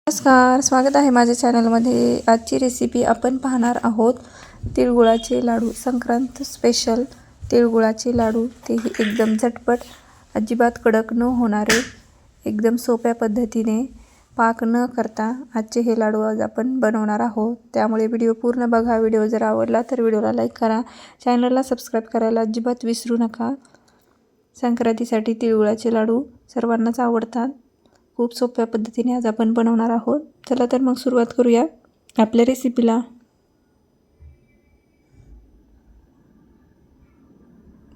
नमस्कार, स्वागत आहे माझ्या चॅनलमध्ये। आजची रेसिपी आपण पाहणार आहोत तिळगुळाचे लाडू। संक्रांत स्पेशल तिळगुळाचे लाडू, तेही एकदम झटपट, अजिबात कडक न होणारे, एकदम सोप्या पद्धतीने पाक न करता आजचे हे लाडू आज आपण बनवणार आहोत। त्यामुळे व्हिडिओ पूर्ण बघा। व्हिडिओ जर आवडला तर व्हिडिओला लाईक करा, चॅनलला सबस्क्राईब करायला अजिबात विसरू नका। संक्रांतीसाठी तिळगुळाचे लाडू सर्वांनाच आवडतात। खूप सोप्या पद्धतीने आज आपण बनवणार आहोत। चला तर मग सुरुवात करूया आपल्या रेसिपीला।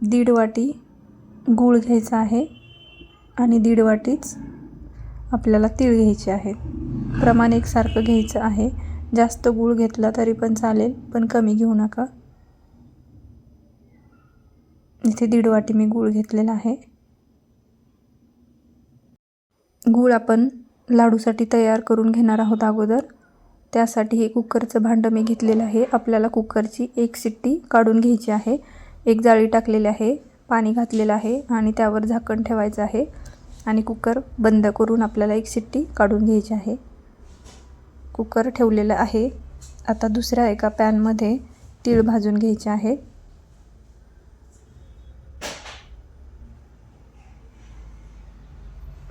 दीड वाटी गूळ घ्यायचा आहे आणि दीड वाटीच आपल्याला तीळ घ्यायचे आहेत। प्रमाण एकसारखं घ्यायचं आहे। जास्त गूळ घेतला तरी पण चालेल, पण कमी घेऊ नका। इथे दीड वाटी मी गूळ घेतलेला आहे। गूळ आपण लाडूसाठी तयार करून घेणार आहोत अगोदर। त्यासाठी हे कुकरचं भांडं मी घेतलेलं आहे। आपल्याला कुकरची एक शिट्टी काढून घ्यायची आहे। एक जाळी टाकलेली आहे, पाणी घातलेलं आहे आणि त्यावर झाकण ठेवायचं आहे आणि कुकर बंद करून आपल्याला एक शिट्टी काढून घ्यायची आहे। कुकर ठेवलेलं आहे। आता दुसऱ्या एका पॅनमध्ये तीळ भाजून घ्यायचे आहेत।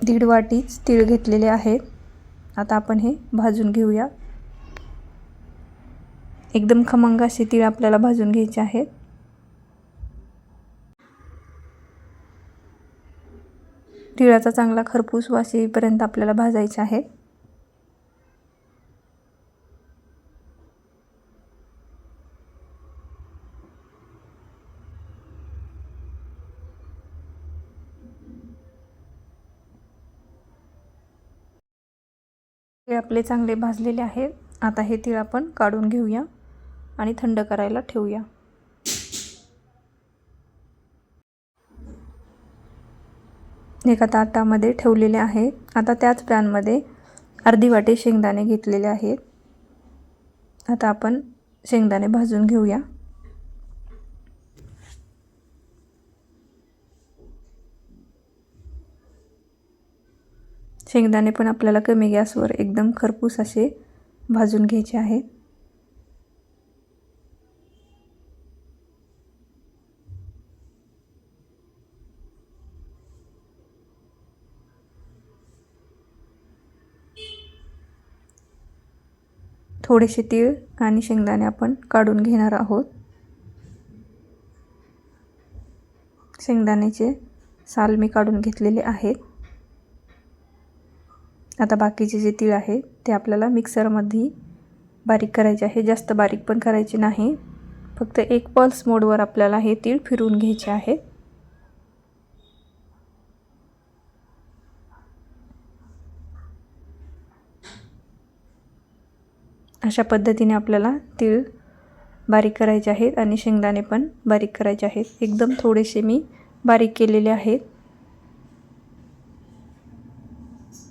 दीड वाटीच तीळ घेतलेले आहेत। आता आपण हे भाजून घेऊया। एकदम खमंग असे तीळ आपल्याला भाजून घ्यायचे आहेत। तिळाचा चांगला खरपूस वास येईपर्यंत आपल्याला भाजायचे आहे। तीळ आपले चांगले भाजलेले आहेत। आता हे तीळ आपण काढून घेऊया आणि थंड करायला ठेवूया। एका ताटामध्ये ठेवलेले आहे। आता त्याच पॅनमध्ये अर्धी वाटी शेंगदाणे घेतलेले आहेत। आता आपण शेंगदाणे भाजून घेऊया। शेंगदाणे पण आपल्याला कमी गॅसवर एकदम खरपूस असे भाजून घ्यायचे आहेत। थोडेसे तीळ आणि शेंगदाणे आपण काढून घेणार आहोत। शेंगदाण्याचे साल मी काढून घेतलेले आहेत। आता बाकीचे जे तीळ आहेत ते आपल्याला मिक्सरमध्ये बारीक करायचे आहे। जास्त बारीक पण करायचे नाही, फक्त एक पल्स मोडवर आपल्याला हे तीळ फिरवून घ्यायचे आहेत। अशा पद्धतीने आपल्याला तीळ बारीक करायचे आहेत आणि शेंगदाणे पण बारीक करायचे आहेत। एकदम थोडेसे मी बारीक केलेले आहेत।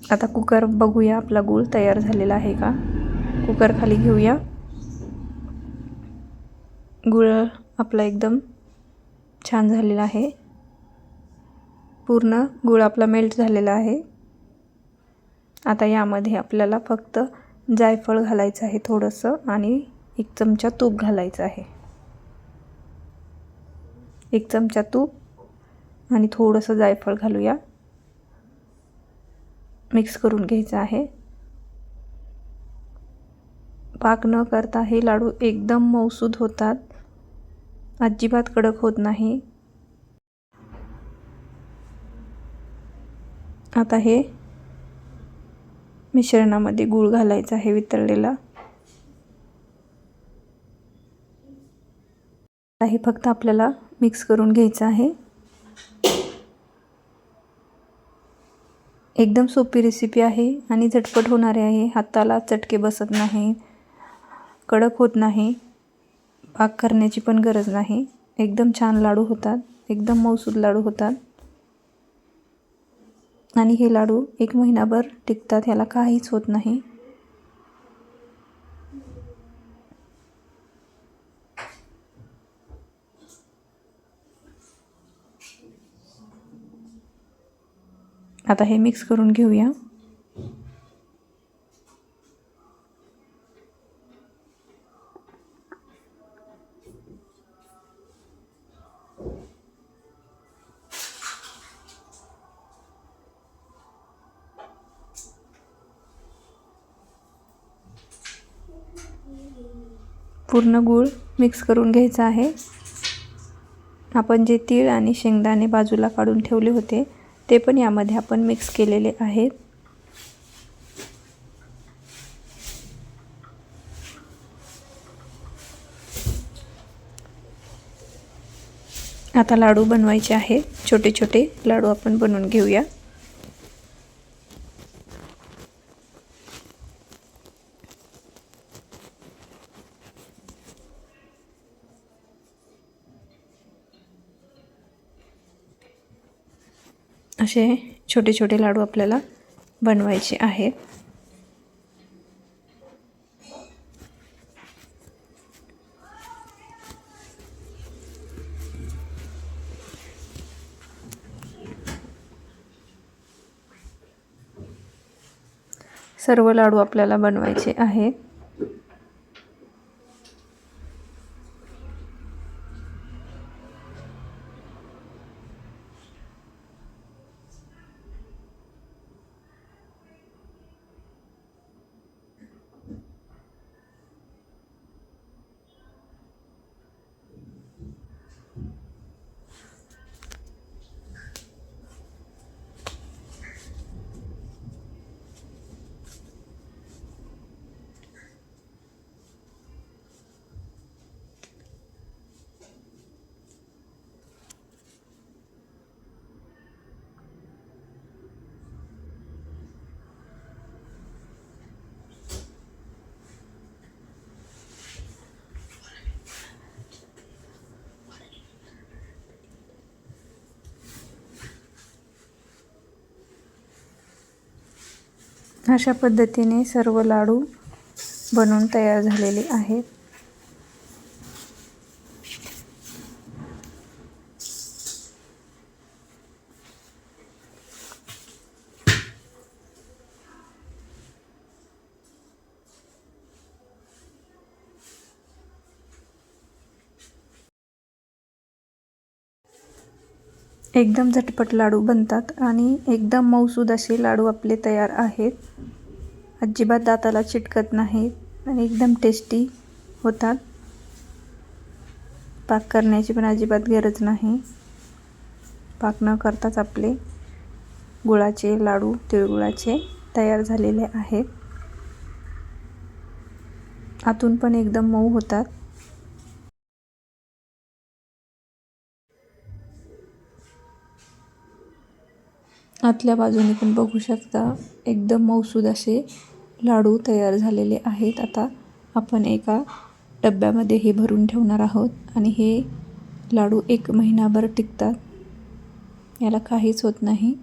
आता कुकर बघूया आपला गूळ तयार झालेला आहे का। कुकर खाली घेऊया। गूळ आपला एकदम छान झालेला आहे। पूर्ण गूळ आपला मेल्ट झालेला आहे। आता यामध्ये आपल्याला फक्त जायफळ घालायचं आहे थोडंसं, आणि एक चमचा तूप घालायचं आहे। एक चमचा तूप आणि थोडंसं जायफळ घालूया। मिक्स करून घ्यायचं आहे। पाक न करता हे लाडू एकदम मऊसूद होतात, अजिबात कडक होत नाही। आता हे मिश्रणामध्ये गूळ घालायचा आहे वितळलेला। हे फक्त आपल्याला मिक्स करून घ्यायचं आहे। एकदम सोपी रेसिपी आहे आणि झटपट होणारी आहे। हाताला चटके बसत नाही, कडक होत नाही, पाक करण्याची पण गरज नाही। एकदम छान लाडू होतात, एकदम मऊसूद लाडू होतात आणि हे लाडू एक महिनाभर टिकतात, ह्याला काहीच होत नाही। आता हे मिक्स करून घेऊया। पूर्ण गूळ मिक्स करून घ्यायचा आहे। आपण जे तीळ आणि शेंगदाणे बाजूला काढून ठेवले होते ते पण यामध्ये आपण मिक्स केलेले आहेत। आता लाडू बनवायचे आहेत। छोटे छोटे लाडू आपण बनवून घेऊया। असे छोटे छोटे लाडू आपल्याला बनवायचे आहेत। सर्व लाडू आपल्याला बनवायचे आहेत। अशा पद्धतीने सर्व लाडू बनवून तयार झालेले आहेत। एकदम झटपट लाडू बनतात आणि एकदम मऊसूद असे लाडू आपले तयार आहेत। अजिबात दाताला चिटकत नाहीत आणि एकदम टेस्टी होतात। पाक करण्याची पण अजिबात गरज नाही। पाक न करताच आपले गुळाचे लाडू तिळगुळाचे तयार झालेले आहेत। आतून पण एकदम मऊ होतात। आतल्या बाजूने पण बघू शकता एकदम मऊसूद असे लाडू तयार झालेले आहेत। आता आपण एका डब्यामध्ये हे भरून ठेवणार आहोत आणि हे लाडू 1 महिनाभर टिकतात। याला काहीच होत नाही।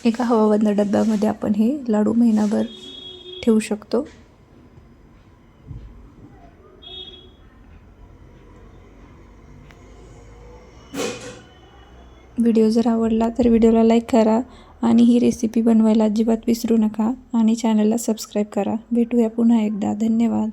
एका हवाबंद डब्यामध्ये आपण हे लाडू महिनाभर ठेवू शकतो। व्हिडिओ जर आवडला तर व्हिडिओला लाईक करा आणि ही रेसिपी बनवायला अजिबात विसरू नका आणि चॅनलला सबस्क्राईब करा। भेटूया पुन्हा एकदा। धन्यवाद।